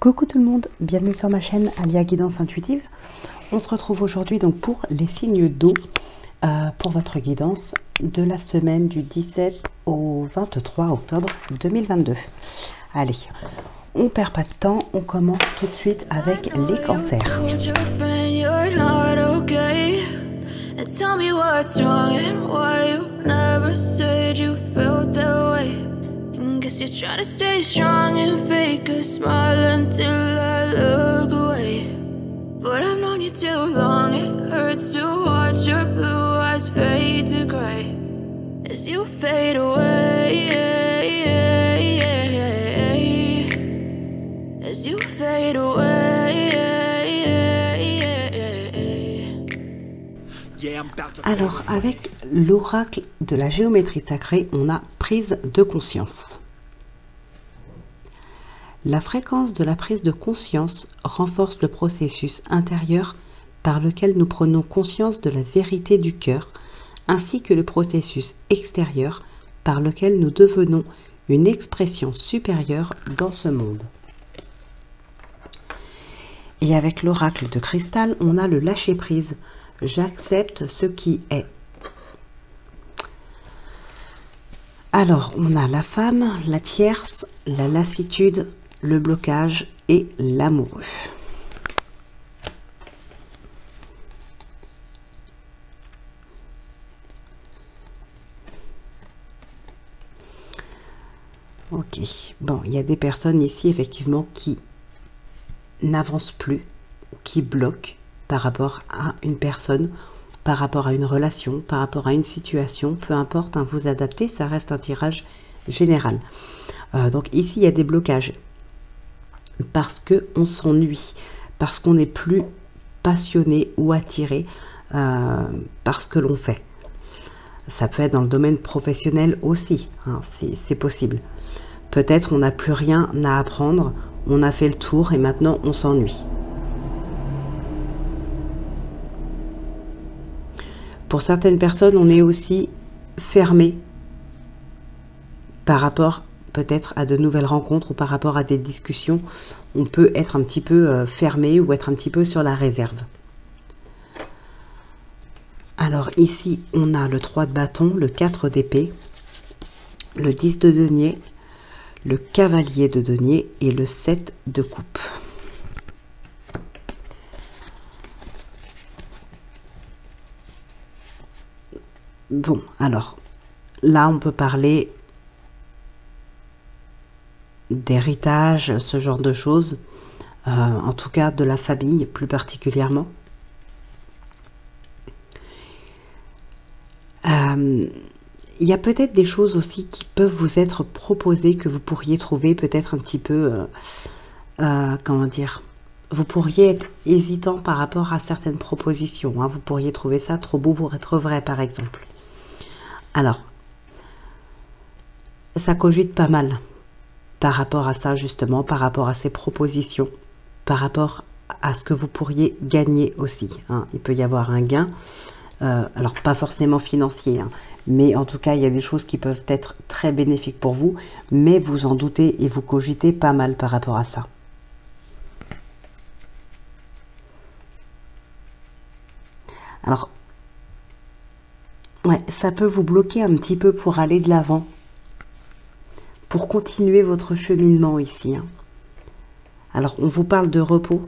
Coucou tout le monde, bienvenue sur ma chaîne Alia Guidance Intuitive. On se retrouve aujourd'hui donc pour les signes d'eau pour votre guidance de la semaine du 17 au 23 octobre 2022. Allez, on perd pas de temps, on commence tout de suite avec les cancers. Guess you're trying to stay strong and fake a smile until I look away. But I've known you too long, it hurts to watch your blue eyes fade to gray as you fade away, as you fade away. Alors, avec l'oracle de la géométrie sacrée, on a prise de conscience. La fréquence de la prise de conscience renforce le processus intérieur par lequel nous prenons conscience de la vérité du cœur, ainsi que le processus extérieur par lequel nous devenons une expression supérieure dans ce monde. Et avec l'oracle de cristal, on a le lâcher-prise. J'accepte ce qui est. Alors, on a la femme, la tierce, la lassitude, le blocage et l'amoureux. Ok, bon, il y a des personnes ici effectivement qui n'avancent plus, qui bloquent par rapport à une personne, par rapport à une relation, par rapport à une situation, peu importe, hein, vous adaptez, ça reste un tirage général. Donc ici, il y a des blocages parce qu'on s'ennuie, parce qu'on n'est plus passionné ou attiré par ce que l'on fait. Ça peut être dans le domaine professionnel aussi, hein, c'est possible. Peut-être on n'a plus rien à apprendre, on a fait le tour et maintenant on s'ennuie. Pour certaines personnes, on est aussi fermé par rapport peut-être à de nouvelles rencontres ou par rapport à des discussions. On peut être un petit peu fermé ou être un petit peu sur la réserve. Alors ici, on a le 3 de bâton, le 4 d'épée, le 10 de denier, le cavalier de denier et le 7 de coupe. Bon, alors, là, on peut parler d'héritage, ce genre de choses, en tout cas de la famille plus particulièrement. Il y a peut-être des choses aussi qui peuvent vous être proposées, que vous pourriez trouver peut-être un petit peu, comment dire, vous pourriez être hésitant par rapport à certaines propositions, hein. Vous pourriez trouver ça trop beau pour être vrai, par exemple. Alors, ça cogite pas mal par rapport à ça, justement, par rapport à ces propositions, par rapport à ce que vous pourriez gagner aussi, hein. Il peut y avoir un gain, alors pas forcément financier, hein, mais en tout cas, il y a des choses qui peuvent être très bénéfiques pour vous, mais vous en doutez et vous cogitez pas mal par rapport à ça. Alors, ouais, ça peut vous bloquer un petit peu pour aller de l'avant, pour continuer votre cheminement ici, hein. Alors, on vous parle de repos.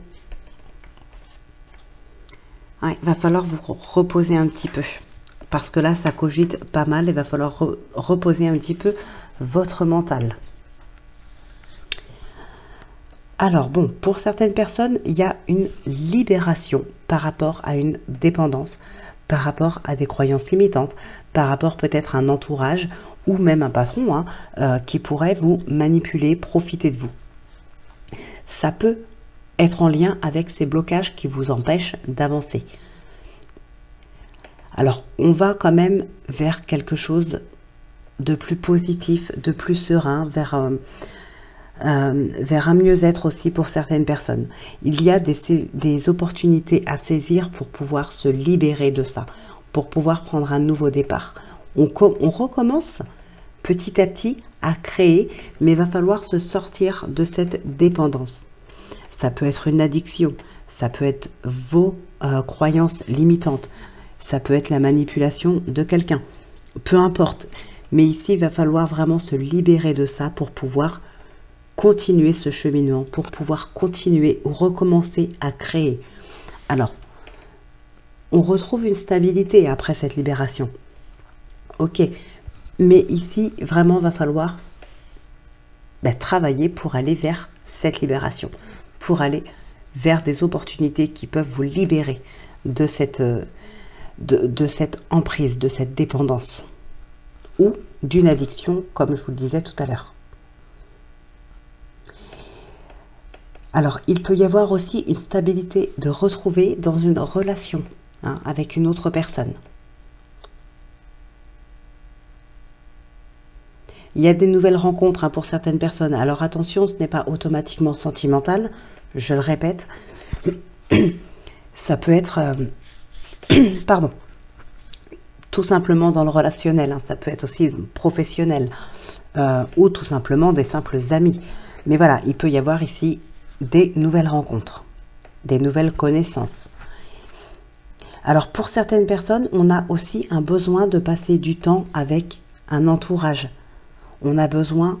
Ouais, il va falloir vous reposer un petit peu, parce que là, ça cogite pas mal, il va falloir reposer un petit peu votre mental. Alors bon, pour certaines personnes, il y a une libération par rapport à une dépendance, par rapport à des croyances limitantes, par rapport peut-être à un entourage ou même un patron, hein, qui pourrait vous manipuler, profiter de vous. Ça peut être en lien avec ces blocages qui vous empêchent d'avancer. Alors, on va quand même vers quelque chose de plus positif, de plus serein, vers un mieux-être aussi pour certaines personnes. Il y a des opportunités à saisir pour pouvoir se libérer de ça, pour pouvoir prendre un nouveau départ. On recommence petit à petit à créer, mais il va falloir se sortir de cette dépendance. ça peut être une addiction, ça peut être vos croyances limitantes, ça peut être la manipulation de quelqu'un, peu importe. Mais ici, il va falloir vraiment se libérer de ça pour pouvoir continuer ce cheminement, pour pouvoir continuer ou recommencer à créer. Alors, on retrouve une stabilité après cette libération. Ok, mais ici, vraiment, va falloir travailler pour aller vers cette libération, pour aller vers des opportunités qui peuvent vous libérer de cette emprise, de cette dépendance ou d'une addiction, comme je vous le disais tout à l'heure. Alors, il peut y avoir aussi une stabilité de retrouver dans une relation avec une autre personne. Il y a des nouvelles rencontres pour certaines personnes. Alors attention, ce n'est pas automatiquement sentimental, je le répète. Ça peut être, pardon, tout simplement dans le relationnel. Ça peut être aussi professionnel ou tout simplement des simples amis. Mais voilà, il peut y avoir ici des nouvelles rencontres, des nouvelles connaissances. Alors pour certaines personnes, on a aussi un besoin de passer du temps avec un entourage. On a besoin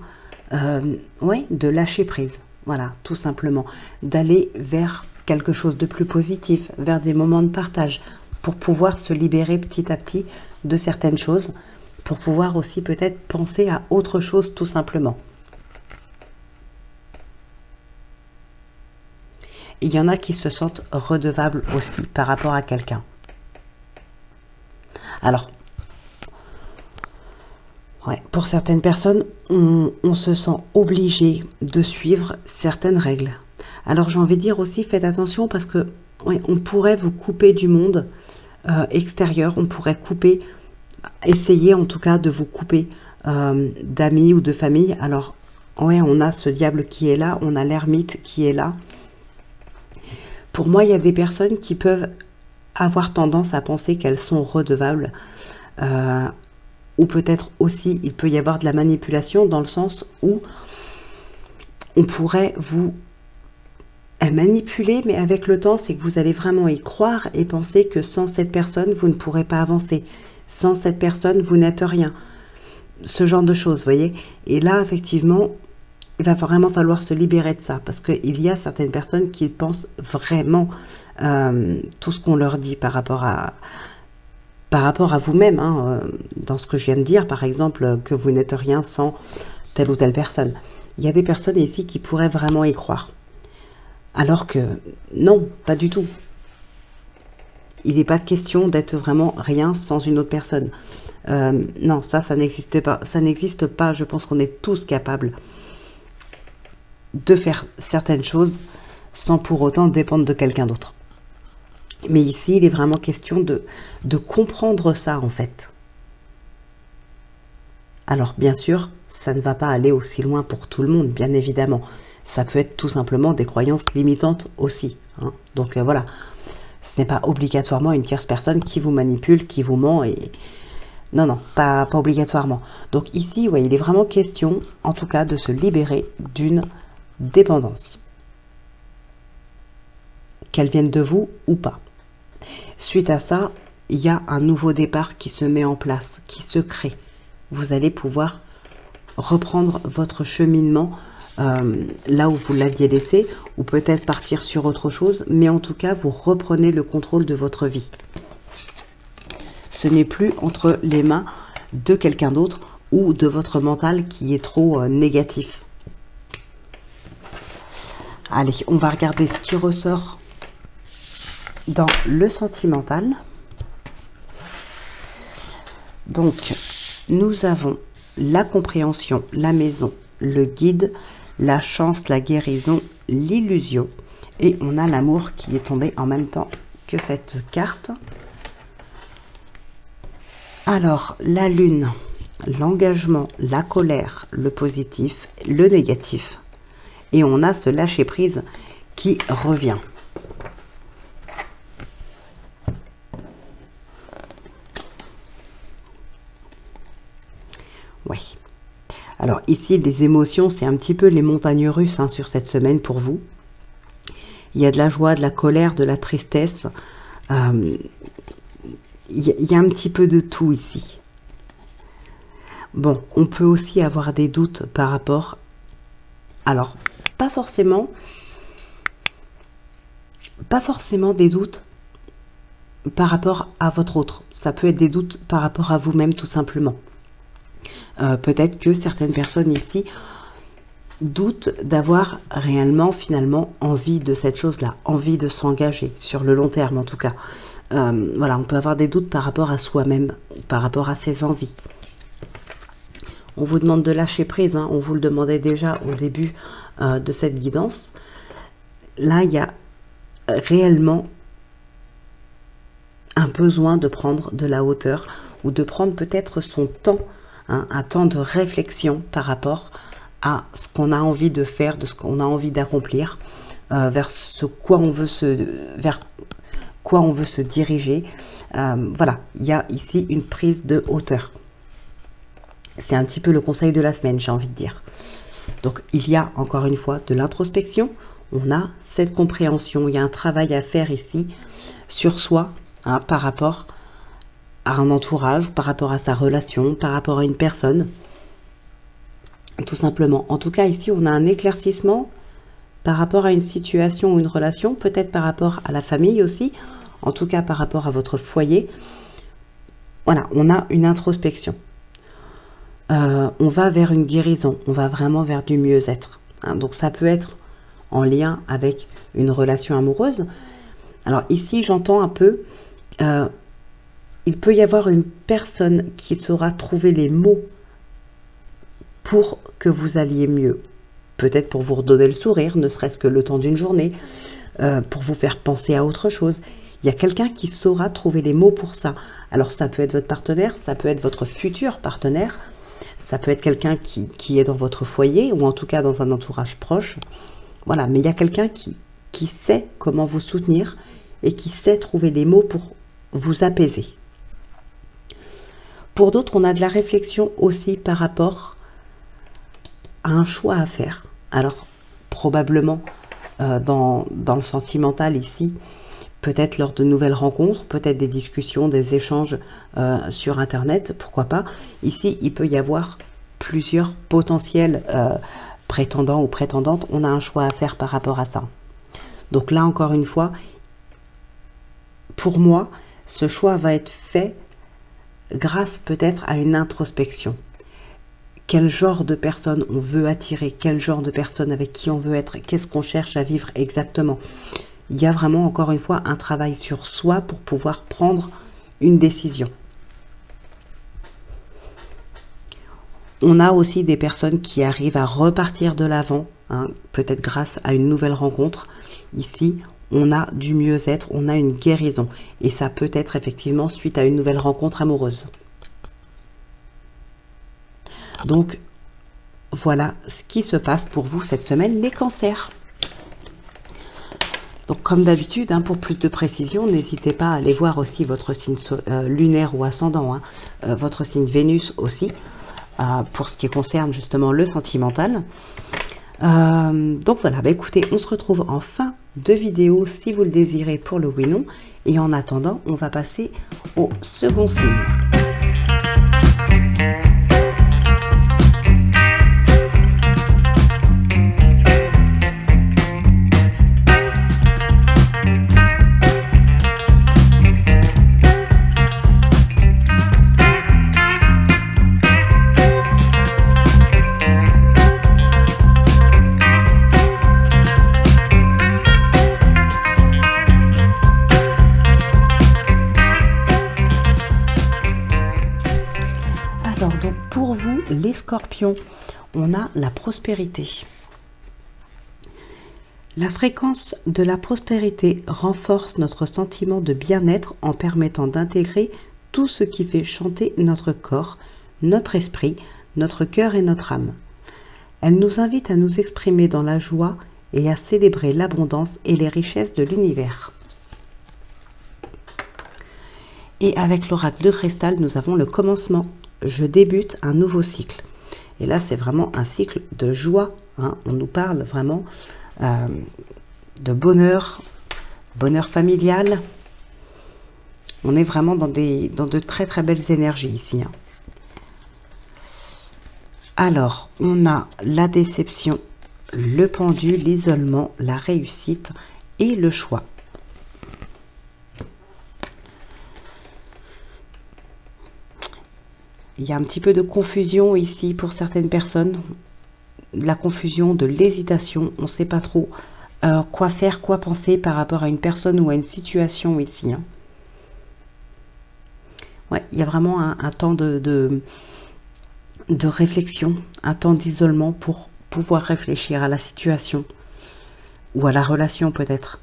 de lâcher prise, voilà, tout simplement, d'aller vers quelque chose de plus positif, vers des moments de partage, pour pouvoir se libérer petit à petit de certaines choses, pour pouvoir aussi peut-être penser à autre chose tout simplement. Il y en a qui se sentent redevables aussi par rapport à quelqu'un. Alors, pour certaines personnes, on se sent obligé de suivre certaines règles. Alors j'ai envie de dire aussi, faites attention parce que on pourrait vous couper du monde extérieur, on pourrait essayer en tout cas de vous couper d'amis ou de famille. Alors on a ce diable qui est là, on a l'ermite qui est là. Pour moi, il y a des personnes qui peuvent avoir tendance à penser qu'elles sont redevables. Ou peut-être aussi, il peut y avoir de la manipulation dans le sens où on pourrait vous manipuler, mais avec le temps, c'est que vous allez vraiment y croire et penser que sans cette personne, vous ne pourrez pas avancer. Sans cette personne, vous n'êtes rien. Ce genre de choses, vous voyez. Et là, effectivement, il va vraiment falloir se libérer de ça, parce qu'il y a certaines personnes qui pensent vraiment tout ce qu'on leur dit par rapport à vous-même, dans ce que je viens de dire, par exemple, que vous n'êtes rien sans telle ou telle personne. Il y a des personnes ici qui pourraient vraiment y croire. Alors que non, pas du tout. Il n'est pas question d'être vraiment rien sans une autre personne. Non, ça n'existe pas. Ça n'existe pas. Je pense qu'on est tous capables de faire certaines choses sans pour autant dépendre de quelqu'un d'autre. Mais ici, il est vraiment question de comprendre ça, en fait. Alors, bien sûr, ça ne va pas aller aussi loin pour tout le monde, bien évidemment. Ça peut être tout simplement des croyances limitantes aussi. Donc, voilà. Ce n'est pas obligatoirement une tierce personne qui vous manipule, qui vous ment. Non, non, pas obligatoirement. Donc, ici, il est vraiment question, en tout cas, de se libérer d'une dépendance. Qu'elle vienne de vous ou pas. Suite à ça, il y a un nouveau départ qui se met en place, qui se crée. Vous allez pouvoir reprendre votre cheminement là où vous l'aviez laissé, ou peut-être partir sur autre chose, mais en tout cas, vous reprenez le contrôle de votre vie. Ce n'est plus entre les mains de quelqu'un d'autre ou de votre mental qui est trop négatif. Allez, on va regarder ce qui ressort dans le sentimental. Donc, nous avons la compréhension, la maison, le guide, la chance, la guérison, l'illusion. Et on a l'amour qui est tombé en même temps que cette carte. Alors, la lune, l'engagement, la colère, le positif, le négatif. Et on a ce lâcher-prise qui revient. Oui. Alors ici, les émotions, c'est un petit peu les montagnes russes sur cette semaine pour vous. il y a de la joie, de la colère, de la tristesse. Il y a un petit peu de tout ici. Bon, on peut aussi avoir des doutes par rapport... Alors, pas forcément des doutes par rapport à votre autre. Ça peut être des doutes par rapport à vous-même, tout simplement. Peut-être que certaines personnes ici doutent d'avoir réellement, finalement, envie de cette chose-là, envie de s'engager, sur le long terme en tout cas. Voilà, on peut avoir des doutes par rapport à soi-même, par rapport à ses envies. On vous demande de lâcher prise, hein, on vous le demandait déjà au début de cette guidance. Là, il y a réellement un besoin de prendre de la hauteur ou de prendre peut-être son temps, hein, un temps de réflexion par rapport à ce qu'on a envie de faire, de ce qu'on a envie d'accomplir, vers quoi on veut se diriger. Voilà, il y a ici une prise de hauteur. C'est un petit peu le conseil de la semaine, j'ai envie de dire. Donc, il y a encore une fois de l'introspection. On a cette compréhension. Il y a un travail à faire ici sur soi, hein, par rapport à un entourage, par rapport à sa relation, par rapport à une personne. Tout simplement. En tout cas, ici, on a un éclaircissement par rapport à une situation ou une relation, peut-être par rapport à la famille aussi, en tout cas par rapport à votre foyer. Voilà, on a une introspection. On va vers une guérison, on va vraiment vers du mieux-être. Hein. Donc ça peut être en lien avec une relation amoureuse. Alors ici, j'entends un peu, il peut y avoir une personne qui saura trouver les mots pour que vous alliez mieux. Peut-être pour vous redonner le sourire, ne serait-ce que le temps d'une journée, pour vous faire penser à autre chose. Il y a quelqu'un qui saura trouver les mots pour ça. Alors ça peut être votre partenaire, ça peut être votre futur partenaire, ça peut être quelqu'un qui est dans votre foyer ou en tout cas dans un entourage proche. Voilà, mais il y a quelqu'un qui sait comment vous soutenir et qui sait trouver les mots pour vous apaiser. Pour d'autres, on a de la réflexion aussi par rapport à un choix à faire. Alors, probablement dans le sentimental ici, peut-être lors de nouvelles rencontres, peut-être des discussions, des échanges sur Internet, pourquoi pas. Ici, il peut y avoir plusieurs potentiels prétendants ou prétendantes. On a un choix à faire par rapport à ça. Donc là, encore une fois, pour moi, ce choix va être fait grâce peut-être à une introspection. Quel genre de personne on veut attirer, quel genre de personne avec qui on veut être, qu'est-ce qu'on cherche à vivre exactement. Il y a vraiment, encore une fois, un travail sur soi pour pouvoir prendre une décision. On a aussi des personnes qui arrivent à repartir de l'avant, hein, peut-être grâce à une nouvelle rencontre. Ici, on a du mieux-être, on a une guérison. Et ça peut être effectivement suite à une nouvelle rencontre amoureuse. Donc, voilà ce qui se passe pour vous cette semaine, les cancers. Donc, comme d'habitude, hein, pour plus de précision, n'hésitez pas à aller voir aussi votre signe lunaire ou ascendant, hein, votre signe Vénus aussi, pour ce qui concerne justement le sentimental. Donc voilà, bah écoutez, on se retrouve en fin de vidéo si vous le désirez pour le oui non. Et en attendant, on va passer au second signe. Donc pour vous, les scorpions, on a la prospérité. La fréquence de la prospérité renforce notre sentiment de bien-être en permettant d'intégrer tout ce qui fait chanter notre corps, notre esprit, notre cœur et notre âme. Elle nous invite à nous exprimer dans la joie et à célébrer l'abondance et les richesses de l'univers. Et avec l'oracle de cristal, nous avons le commencement. Je débute un nouveau cycle. Et là, c'est vraiment un cycle de joie. Hein. On nous parle vraiment de bonheur, bonheur familial. On est vraiment dans de très très belles énergies ici. Alors, on a la déception, le pendu, l'isolement, la réussite et le choix. Il y a un petit peu de confusion ici pour certaines personnes. De la confusion, de l'hésitation. On ne sait pas trop quoi faire, quoi penser par rapport à une personne ou à une situation ici. Ouais, il y a vraiment un temps de réflexion, un temps d'isolement pour pouvoir réfléchir à la situation ou à la relation peut-être.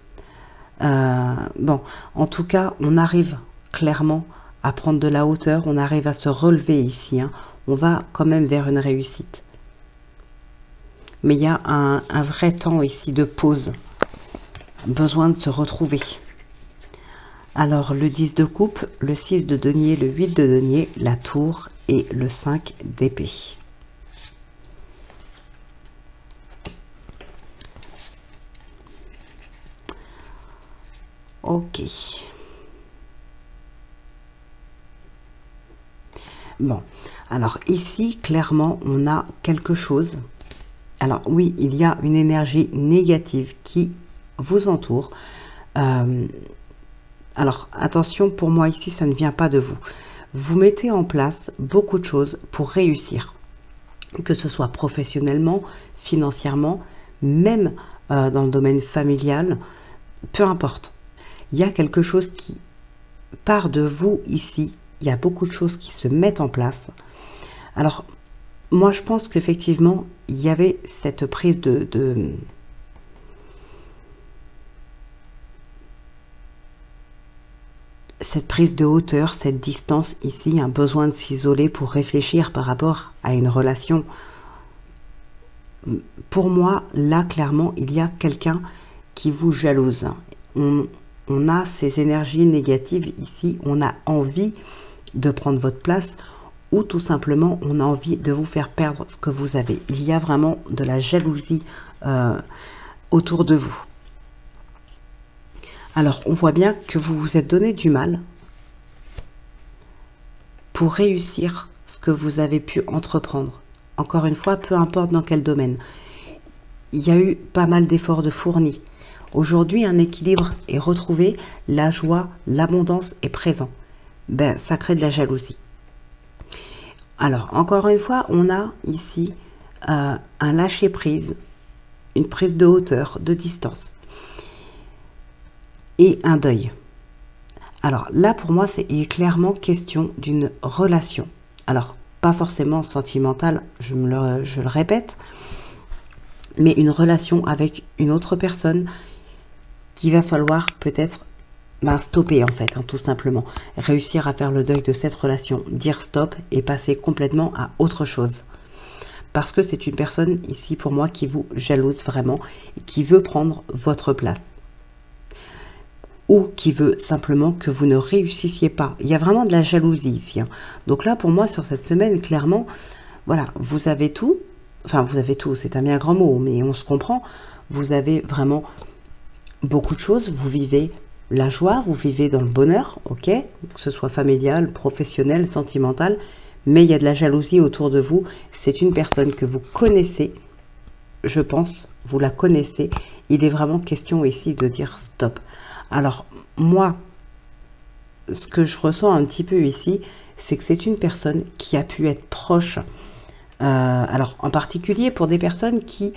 Bon, en tout cas, on arrive clairement à prendre de la hauteur, on arrive à se relever ici. On va quand même vers une réussite. Mais il y a un vrai temps ici de pause, besoin de se retrouver. Alors, le 10 de coupe, le 6 de denier, le 8 de denier, la tour et le 5 d'épée. Ok. Bon, alors ici, clairement, on a quelque chose. Alors oui, il y a une énergie négative qui vous entoure. Alors, attention, pour moi, ici, ça ne vient pas de vous. Vous mettez en place beaucoup de choses pour réussir. Que ce soit professionnellement, financièrement, même dans le domaine familial, peu importe. Il y a quelque chose qui part de vous ici. Il y a beaucoup de choses qui se mettent en place. Alors, moi, je pense qu'effectivement, il y avait cette prise cette prise de hauteur, cette distance ici, un besoin de s'isoler pour réfléchir par rapport à une relation. Pour moi, là, clairement, il y a quelqu'un qui vous jalouse. On a ces énergies négatives ici, on a envie de prendre votre place ou tout simplement on a envie de vous faire perdre ce que vous avez. Il y a vraiment de la jalousie autour de vous. Alors on voit bien que vous vous êtes donné du mal pour réussir ce que vous avez pu entreprendre. Encore une fois, peu importe dans quel domaine. Il y a eu pas mal d'efforts de fournis. Aujourd'hui, un équilibre est retrouvé, la joie, l'abondance est présent. Ben, ça crée de la jalousie. Alors, encore une fois, on a ici un lâcher-prise, une prise de hauteur, de distance et un deuil. Alors là, pour moi, c'est clairement question d'une relation. Alors, pas forcément sentimentale, je le répète, mais une relation avec une autre personne qu'il va falloir peut-être stopper en fait, tout simplement. Réussir à faire le deuil de cette relation, dire stop et passer complètement à autre chose. Parce que c'est une personne ici pour moi qui vous jalouse vraiment et qui veut prendre votre place. Ou qui veut simplement que vous ne réussissiez pas. Il y a vraiment de la jalousie ici. Donc là, pour moi, sur cette semaine, clairement, voilà, vous avez tout. Enfin, vous avez tout, c'est un bien grand mot, mais on se comprend. Vous avez vraiment beaucoup de choses. Vous vivez la joie, vous vivez dans le bonheur, ok, que ce soit familial, professionnel, sentimental, mais il y a de la jalousie autour de vous. C'est une personne que vous connaissez, je pense, vous la connaissez. Il est vraiment question ici de dire stop. Alors, moi, ce que je ressens un petit peu ici, c'est que c'est une personne qui a pu être proche. Alors, en particulier pour des personnes qui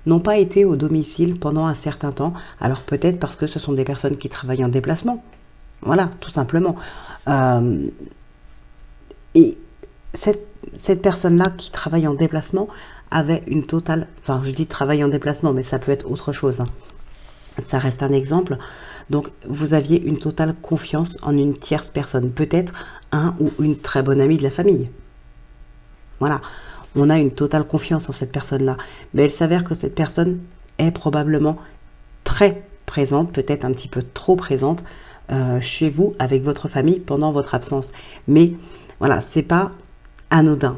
n'ont pas été au domicile pendant un certain temps. Alors peut-être parce que ce sont des personnes qui travaillent en déplacement. Voilà, tout simplement. Et cette personne-là qui travaille en déplacement avait une totale... Enfin, je dis travail en déplacement, mais ça peut être autre chose. Ça reste un exemple. Donc, vous aviez une totale confiance en une tierce personne. Peut-être un ou une très bonne amie de la famille. Voilà. On a une totale confiance en cette personne-là. Mais il s'avère que cette personne est probablement très présente, peut-être un petit peu trop présente chez vous, avec votre famille, pendant votre absence. Mais voilà, c'est pas anodin.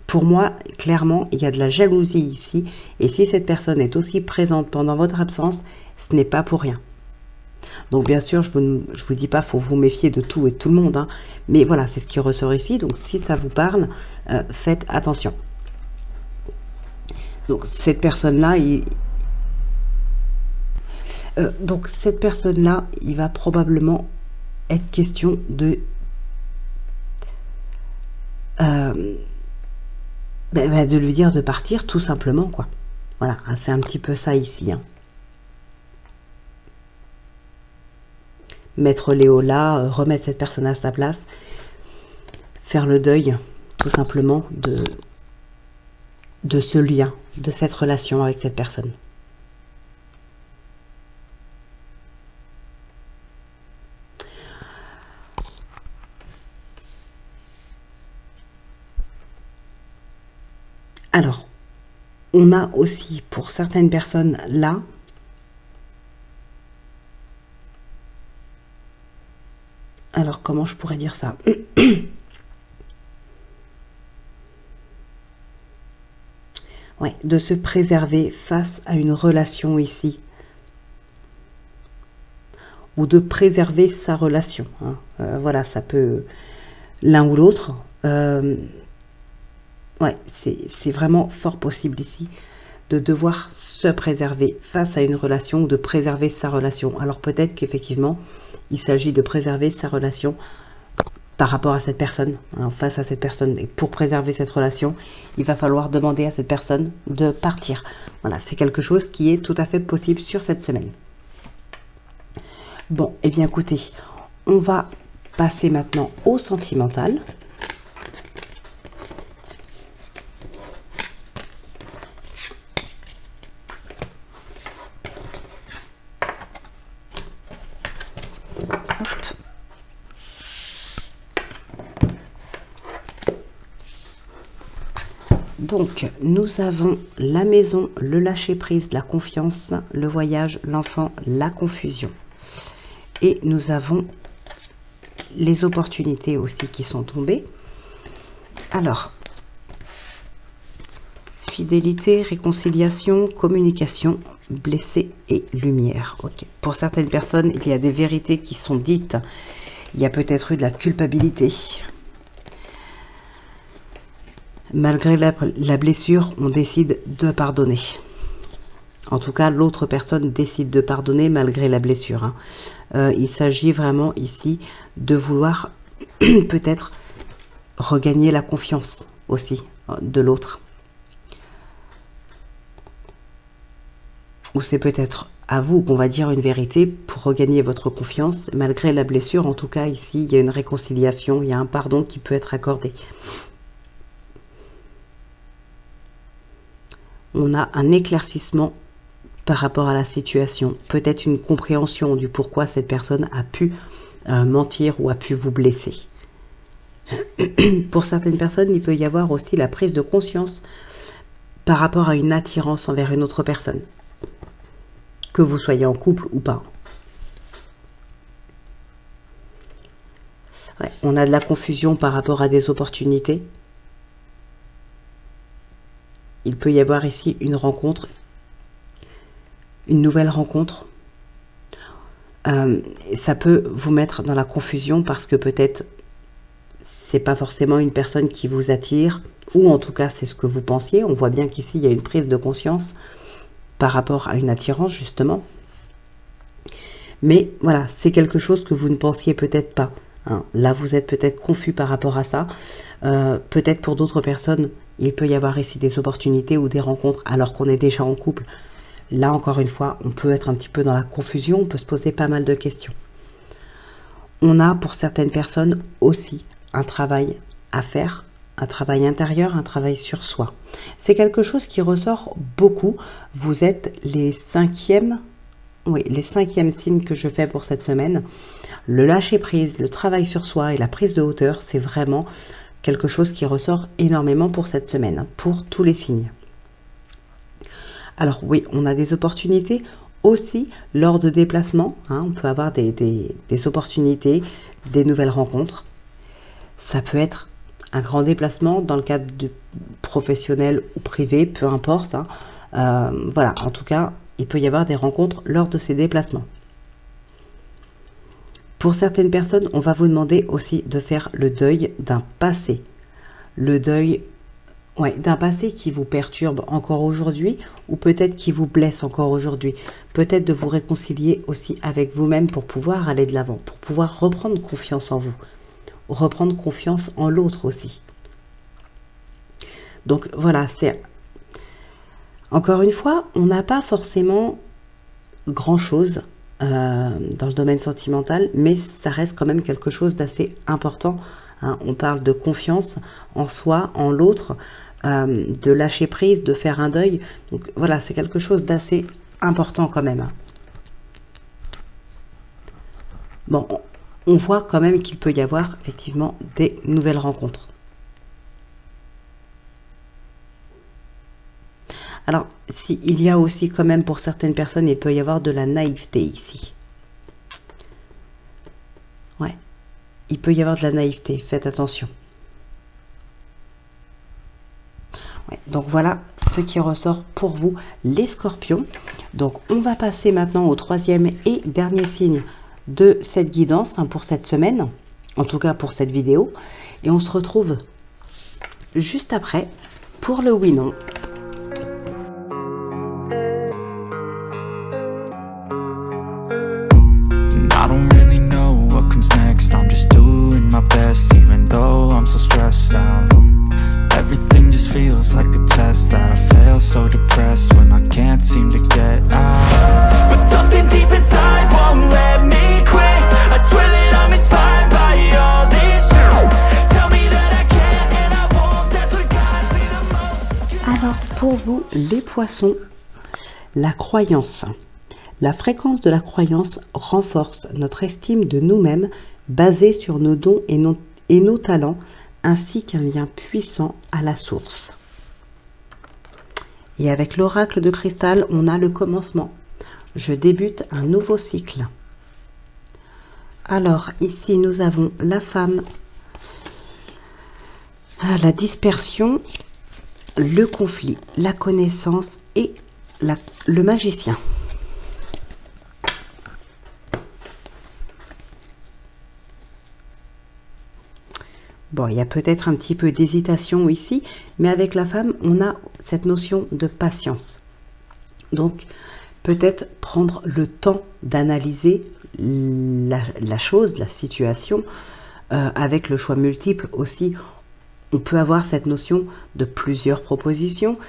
pour moi, clairement, il y a de la jalousie ici. Et si cette personne est aussi présente pendant votre absence, ce n'est pas pour rien. Donc bien sûr, je vous dis pas, faut vous méfier de tout et de tout le monde, hein, mais voilà, c'est ce qui ressort ici. Donc si ça vous parle, faites attention. Donc cette personne-là, cette personne-là, il va probablement être question de de lui dire de partir, tout simplement, quoi. Voilà, c'est un petit peu ça ici, hein. Mettre Léo là, remettre cette personne à sa place, faire le deuil, tout simplement, de ce lien, de cette relation avec cette personne. Alors, on a aussi, pour certaines personnes là, alors comment je pourrais dire ça? Ouais, de se préserver face à une relation ici. Ou de préserver sa relation, hein. Voilà, ça peut l'un ou l'autre. Ouais, c'est vraiment fort possible ici de devoir se préserver face à une relation ou de préserver sa relation. Alors peut-être qu'effectivement, il s'agit de préserver sa relation par rapport à cette personne, hein, face à cette personne. Et pour préserver cette relation, il va falloir demander à cette personne de partir. Voilà, c'est quelque chose qui est tout à fait possible sur cette semaine. Bon, et bien écoutez, on va passer maintenant au sentimental. Donc, nous avons la maison, le lâcher-prise, la confiance, le voyage, l'enfant, la confusion. Et nous avons les opportunités aussi qui sont tombées. Alors, fidélité, réconciliation, communication, blessé et lumière. Ok. Pour certaines personnes, il y a des vérités qui sont dites. Il y a peut-être eu de la culpabilité. Malgré la blessure, on décide de pardonner. En tout cas, l'autre personne décide de pardonner malgré la blessure, hein. Il s'agit vraiment ici de vouloir peut-être regagner la confiance aussi de l'autre. Ou c'est peut-être à vous qu'on va dire une vérité pour regagner votre confiance. Malgré la blessure, en tout cas, ici, il y a une réconciliation, il y a un pardon qui peut être accordé. On a un éclaircissement par rapport à la situation, peut-être une compréhension du pourquoi cette personne a pu mentir ou a pu vous blesser. Pour certaines personnes, il peut y avoir aussi la prise de conscience par rapport à une attirance envers une autre personne, que vous soyez en couple ou pas. Ouais, on a de la confusion par rapport à des opportunités. Il peut y avoir ici une rencontre, une nouvelle rencontre. Ça peut vous mettre dans la confusion parce que peut-être c'est pas forcément une personne qui vous attire, ou en tout cas c'est ce que vous pensiez. On voit bien qu'ici il y a une prise de conscience par rapport à une attirance justement. Mais voilà, c'est quelque chose que vous ne pensiez peut-être pas, hein. Là vous êtes peut-être confus par rapport à ça. Peut-être pour d'autres personnes, il peut y avoir ici des opportunités ou des rencontres alors qu'on est déjà en couple. Là, encore une fois, on peut être un petit peu dans la confusion, on peut se poser pas mal de questions. On a pour certaines personnes aussi un travail à faire, un travail intérieur, un travail sur soi. C'est quelque chose qui ressort beaucoup. Vous êtes les cinquièmes signes que je fais pour cette semaine. Le lâcher-prise, le travail sur soi et la prise de hauteur, c'est vraiment quelque chose qui ressort énormément pour cette semaine, pour tous les signes. Alors oui, on a des opportunités aussi lors de déplacements, hein, on peut avoir des opportunités, des nouvelles rencontres. Ça peut être un grand déplacement dans le cadre de professionnel ou privé, peu importe. Hein. Voilà, en tout cas, il peut y avoir des rencontres lors de ces déplacements. Pour certaines personnes, on va vous demander aussi de faire le deuil d'un passé. Le deuil d'un passé qui vous perturbe encore aujourd'hui ou peut-être qui vous blesse encore aujourd'hui. Peut-être de vous réconcilier aussi avec vous-même pour pouvoir aller de l'avant, pour pouvoir reprendre confiance en vous, reprendre confiance en l'autre aussi. Donc voilà, c'est... Encore une fois, on n'a pas forcément grand-chose dans le domaine sentimental, mais ça reste quand même quelque chose d'assez important. Hein. On parle de confiance en soi, en l'autre, de lâcher prise, de faire un deuil. Donc voilà, c'est quelque chose d'assez important quand même. Bon, on voit quand même qu'il peut y avoir effectivement des nouvelles rencontres. Alors, il y a aussi quand même pour certaines personnes, il peut y avoir de la naïveté ici. Ouais, il peut y avoir de la naïveté, faites attention. Ouais, donc voilà ce qui ressort pour vous, les scorpions. Donc on va passer maintenant au troisième et dernier signe de cette guidance pour cette semaine, en tout cas pour cette vidéo. Et on se retrouve juste après pour le oui-non. I don't really know what comes next. I'm just doing my best, even though I'm so stressed out. Everything just feels like a test that I fail, so depressed when I can't seem to get out. But something deep inside won't let me quit. I swear that I'm inspired by all this shit. Tell me that I can and I won't. That's what guides me the most. Alors pour vous les poissons, la croyance. La fréquence de la croyance renforce notre estime de nous-mêmes basée sur nos dons et nos talents, ainsi qu'un lien puissant à la source. Et avec l'oracle de cristal, on a le commencement. Je débute un nouveau cycle. Alors ici, nous avons la femme, la dispersion, le conflit, la connaissance et le magicien. Bon, il y a peut-être un petit peu d'hésitation ici, mais avec la femme, on a cette notion de patience. Donc, peut-être prendre le temps d'analyser la chose, la situation, avec le choix multiple aussi. On peut avoir cette notion de plusieurs propositions.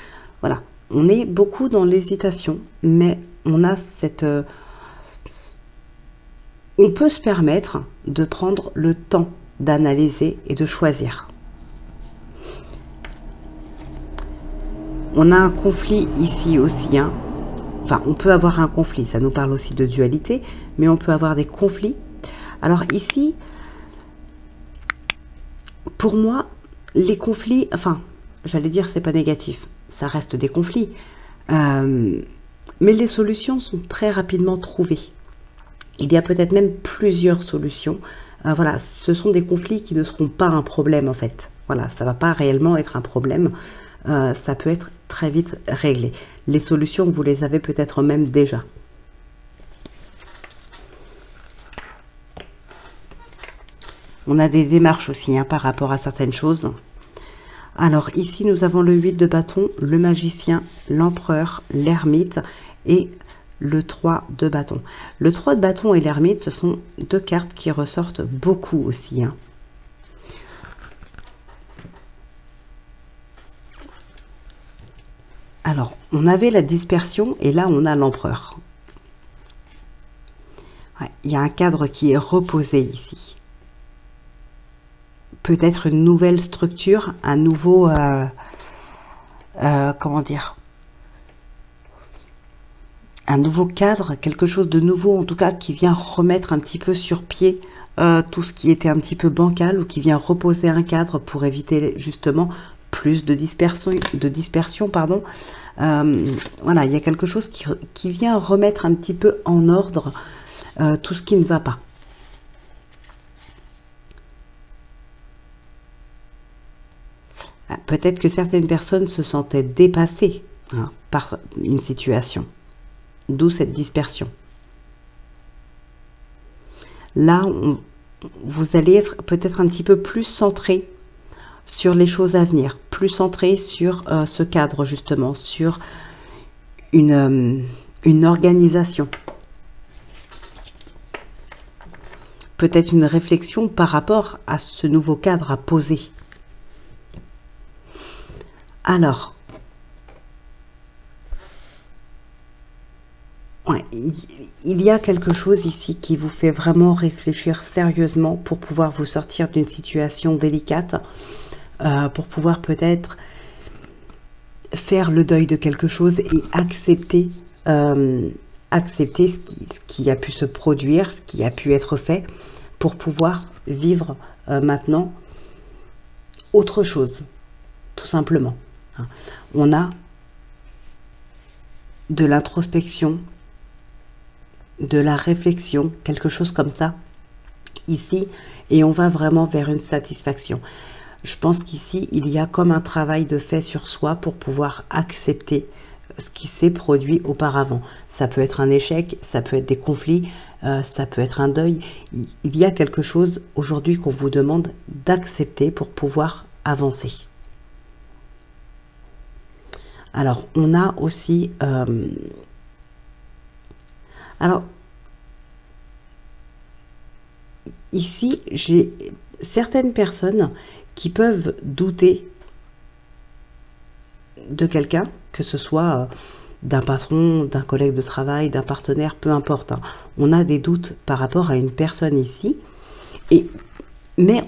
Voilà, on est beaucoup dans l'hésitation, mais on a cette... on peut se permettre de prendre le temps d'analyser et de choisir. On a un conflit ici aussi, hein. Enfin, on peut avoir un conflit, ça nous parle aussi de dualité, mais on peut avoir des conflits. Alors ici, pour moi, les conflits, enfin, j'allais dire c'est pas négatif, ça reste des conflits, mais les solutions sont très rapidement trouvées. Il y a peut-être même plusieurs solutions. Voilà, ce sont des conflits qui ne seront pas un problème en fait. Voilà, ça ne va pas réellement être un problème. Ça peut être très vite réglé. Les solutions, vous les avez peut-être même déjà. On a des démarches aussi hein, par rapport à certaines choses. Alors ici, nous avons le 8 de bâton, le magicien, l'empereur, l'ermite et le 3 de bâton. Le 3 de bâton et l'ermite, ce sont deux cartes qui ressortent beaucoup aussi. Hein. Alors, on avait la dispersion et là, on a l'empereur. Ouais, il y a un cadre qui est reposé ici. Peut-être une nouvelle structure, un nouveau... comment dire ? Un nouveau cadre, quelque chose de nouveau en tout cas qui vient remettre un petit peu sur pied tout ce qui était un petit peu bancal ou qui vient reposer un cadre pour éviter justement plus de dispersion pardon. Voilà, il y a quelque chose qui vient remettre un petit peu en ordre tout ce qui ne va pas. Peut-être que certaines personnes se sentaient dépassées par une situation, d'où cette dispersion. Là, vous allez être peut-être un petit peu plus centré sur les choses à venir, plus centré sur ce cadre justement, sur une organisation. Peut-être une réflexion par rapport à ce nouveau cadre à poser. Alors, ouais, il y a quelque chose ici qui vous fait vraiment réfléchir sérieusement pour pouvoir vous sortir d'une situation délicate, pour pouvoir peut-être faire le deuil de quelque chose et accepter, accepter ce qui a pu se produire, ce qui a pu être fait, pour pouvoir vivre maintenant autre chose, tout simplement. On a de l'introspection, de la réflexion, quelque chose comme ça, ici, et on va vraiment vers une satisfaction. Je pense qu'ici, il y a comme un travail de fait sur soi pour pouvoir accepter ce qui s'est produit auparavant. Ça peut être un échec, ça peut être des conflits, ça peut être un deuil. Il y a quelque chose aujourd'hui qu'on vous demande d'accepter pour pouvoir avancer. Alors, on a aussi... alors, ici, j'ai certaines personnes qui peuvent douter de quelqu'un, que ce soit d'un patron, d'un collègue de travail, d'un partenaire, peu importe. On a des doutes par rapport à une personne ici, mais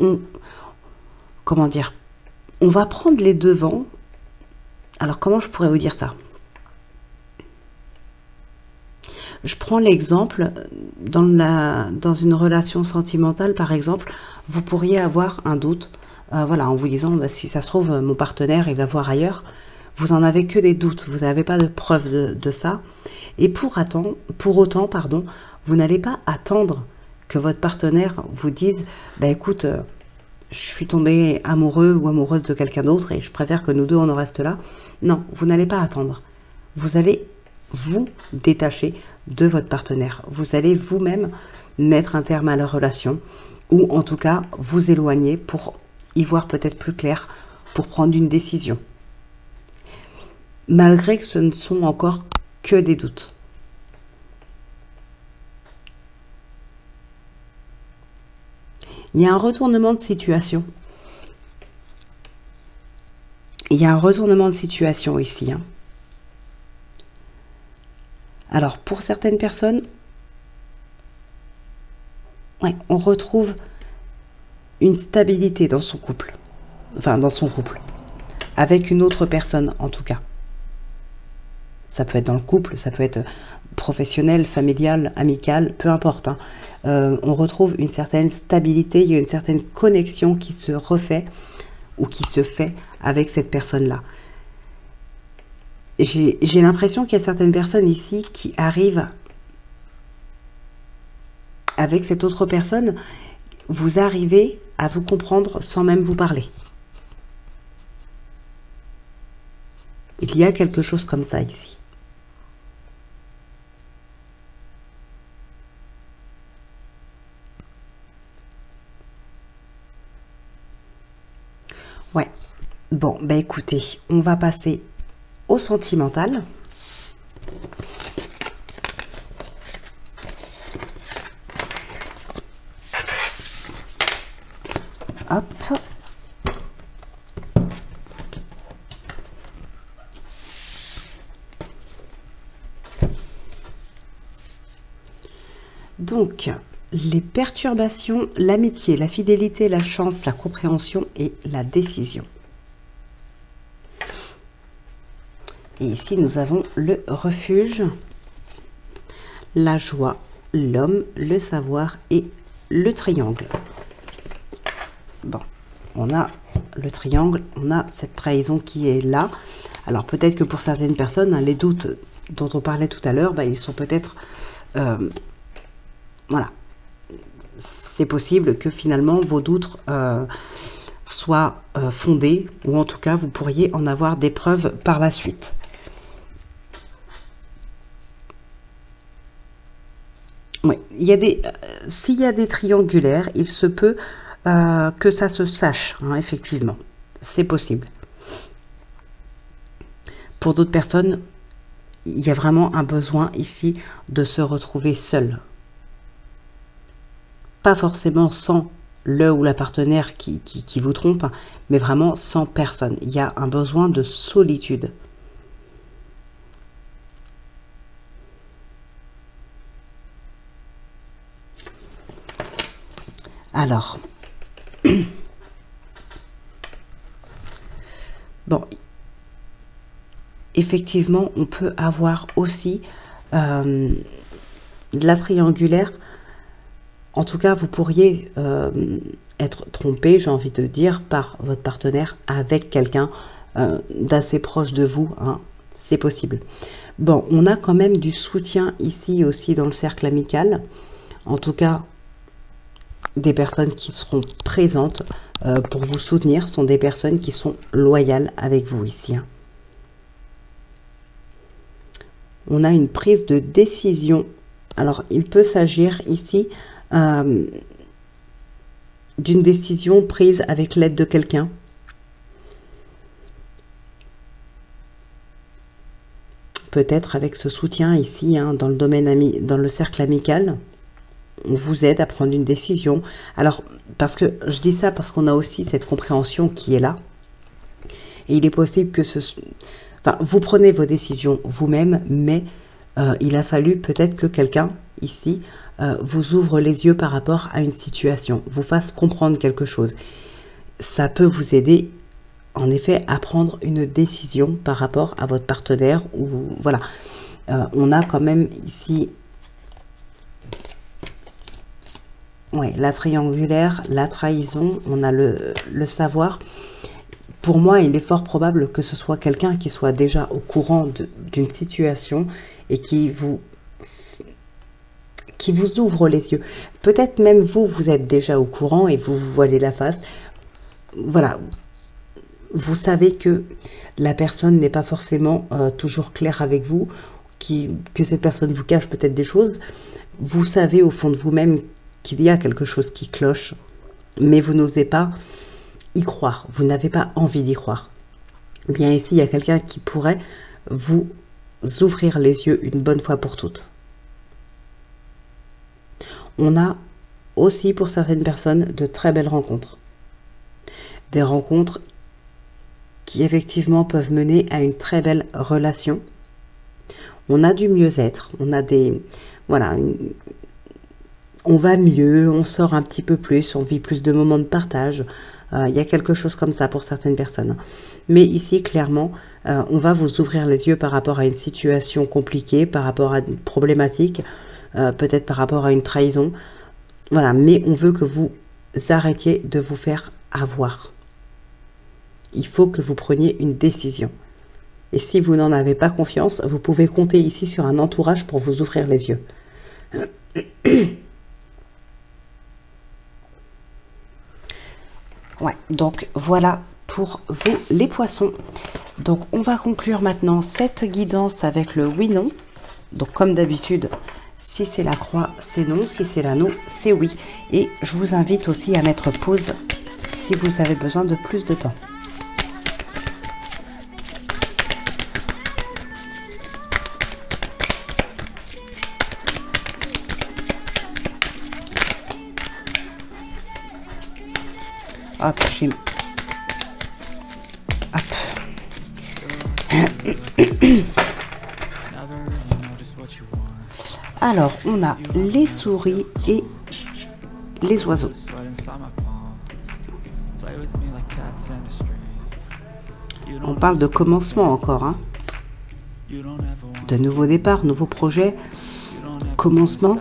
comment dire, on va prendre les devants. Alors, comment je pourrais vous dire ça? Je prends l'exemple, dans une relation sentimentale, par exemple, vous pourriez avoir un doute, voilà, en vous disant, bah, si ça se trouve, mon partenaire, il va voir ailleurs. Vous n'en avez que des doutes, vous n'avez pas de preuve de ça. Et pour autant, pardon, vous n'allez pas attendre que votre partenaire vous dise, bah, écoute, je suis tombée amoureux ou amoureuse de quelqu'un d'autre et je préfère que nous deux, on en reste là. Non, vous n'allez pas attendre. Vous allez vous détacher de votre partenaire. Vous allez vous-même mettre un terme à la relation ou en tout cas vous éloigner pour y voir peut-être plus clair, pour prendre une décision. Malgré que ce ne sont encore que des doutes. Il y a un retournement de situation. Il y a un retournement de situation ici. Alors, pour certaines personnes, ouais, on retrouve une stabilité dans son couple. Enfin, dans son couple. Avec une autre personne, en tout cas. Ça peut être dans le couple, ça peut être professionnel, familial, amical, peu importe. On retrouve une certaine stabilité, il y a une certaine connexion qui se refait ou qui se fait avec cette personne-là. J'ai l'impression qu'il y a certaines personnes ici qui arrivent avec cette autre personne, vous arrivez à vous comprendre sans même vous parler. Il y a quelque chose comme ça ici. Ouais. Bon, bah écoutez, on va passer au sentimental. Hop. Donc, les perturbations, l'amitié, la fidélité, la chance, la compréhension et la décision. Et ici, nous avons le refuge, la joie, l'homme, le savoir et le triangle. Bon, on a le triangle, on a cette trahison qui est là. Alors, peut-être que pour certaines personnes, les doutes dont on parlait tout à l'heure, ils sont peut-être... voilà. C'est possible que finalement, vos doutes soit fondée, ou en tout cas vous pourriez en avoir des preuves par la suite. Oui, s'il y a des triangulaires, il se peut que ça se sache, hein, effectivement, c'est possible. Pour d'autres personnes, il y a vraiment un besoin ici de se retrouver seul. Pas forcément sans le ou la partenaire qui vous trompe, mais vraiment sans personne. Il y a un besoin de solitude. Alors, bon, effectivement, on peut avoir aussi de la triangulaire. En tout cas, vous pourriez être trompé, j'ai envie de dire, par votre partenaire avec quelqu'un d'assez proche de vous, hein, c'est possible. Bon, on a quand même du soutien ici aussi dans le cercle amical. En tout cas, des personnes qui seront présentes pour vous soutenir sont des personnes qui sont loyales avec vous ici, hein. On a une prise de décision. Alors, il peut s'agir ici d'une décision prise avec l'aide de quelqu'un. Peut-être avec ce soutien ici, hein, dans le domaine dans le cercle amical. On vous aide à prendre une décision. Alors, parce que je dis ça parce qu'on a aussi cette compréhension qui est là. Et il est possible que enfin, vous prenez vos décisions vous-même, mais il a fallu peut-être que quelqu'un ici vous ouvre les yeux par rapport à une situation, vous fasse comprendre quelque chose. Ça peut vous aider, en effet, à prendre une décision par rapport à votre partenaire. Ou voilà, on a quand même ici, ouais, la triangulaire, la trahison, on a le savoir. Pour moi, il est fort probable que ce soit quelqu'un qui soit déjà au courant d'une situation et qui vous ouvre les yeux. Peut-être même vous êtes déjà au courant et vous vous voilez la face. Voilà, vous savez que la personne n'est pas forcément toujours claire avec vous, que cette personne vous cache peut-être des choses. Vous savez au fond de vous-même qu'il y a quelque chose qui cloche, mais vous n'osez pas y croire, vous n'avez pas envie d'y croire. Bien ici, il y a quelqu'un qui pourrait vous ouvrir les yeux une bonne fois pour toutes. On a aussi pour certaines personnes de très belles rencontres. Des rencontres qui effectivement peuvent mener à une très belle relation. On a du mieux-être, on a des... Voilà, on va mieux, on sort un petit peu plus, on vit plus de moments de partage. Il y a quelque chose comme ça pour certaines personnes. Mais ici, clairement, on va vous ouvrir les yeux par rapport à une situation compliquée, par rapport à une problématique, peut-être par rapport à une trahison. Voilà, mais on veut que vous arrêtiez de vous faire avoir. Il faut que vous preniez une décision. Et si vous n'en avez pas confiance, vous pouvez compter ici sur un entourage pour vous ouvrir les yeux. Ouais, donc voilà pour vous les poissons. Donc on va conclure maintenant cette guidance avec le oui-non. Donc comme d'habitude, si c'est la croix, c'est non. Si c'est l'anneau, c'est oui. Et je vous invite aussi à mettre pause si vous avez besoin de plus de temps. Hop, j'ai... Hop. Alors, on a les souris et les oiseaux. On parle de commencement encore, hein. De nouveaux départs, nouveaux projets, commencement.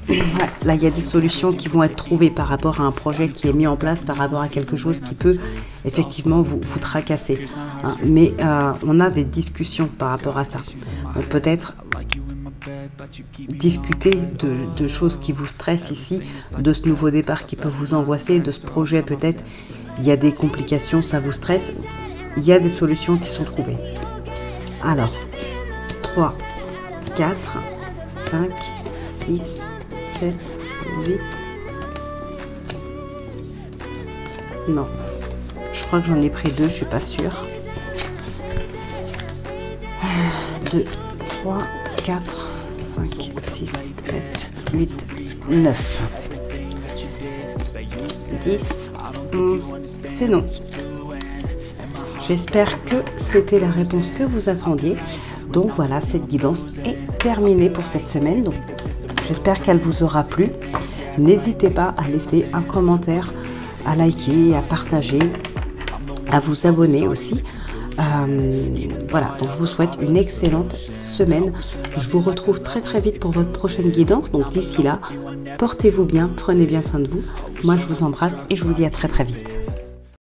Ouais, là, il y a des solutions qui vont être trouvées par rapport à un projet qui est mis en place, par rapport à quelque chose qui peut effectivement vous tracasser. Hein. Mais on a des discussions par rapport à ça. Peut-être discuter de choses qui vous stressent ici, de ce nouveau départ qui peut vous angoisser, de ce projet peut-être, il y a des complications, ça vous stresse, il y a des solutions qui sont trouvées. Alors, 3, 4, 5, 6, 7, 8, non, je crois que j'en ai pris 2, je suis pas sûre. 2, 3, 4, 5, 6, 7, 8, 9, 10, 11, c'est non. J'espère que c'était la réponse que vous attendiez. Donc voilà, cette guidance est terminée pour cette semaine. Donc j'espère qu'elle vous aura plu. N'hésitez pas à laisser un commentaire, à liker, à partager, à vous abonner aussi. Voilà, donc je vous souhaite une excellente semaine. Je vous retrouve très très vite pour votre prochaine guidance. Donc d'ici là, portez-vous bien, prenez bien soin de vous. Moi je vous embrasse et je vous dis à très très vite.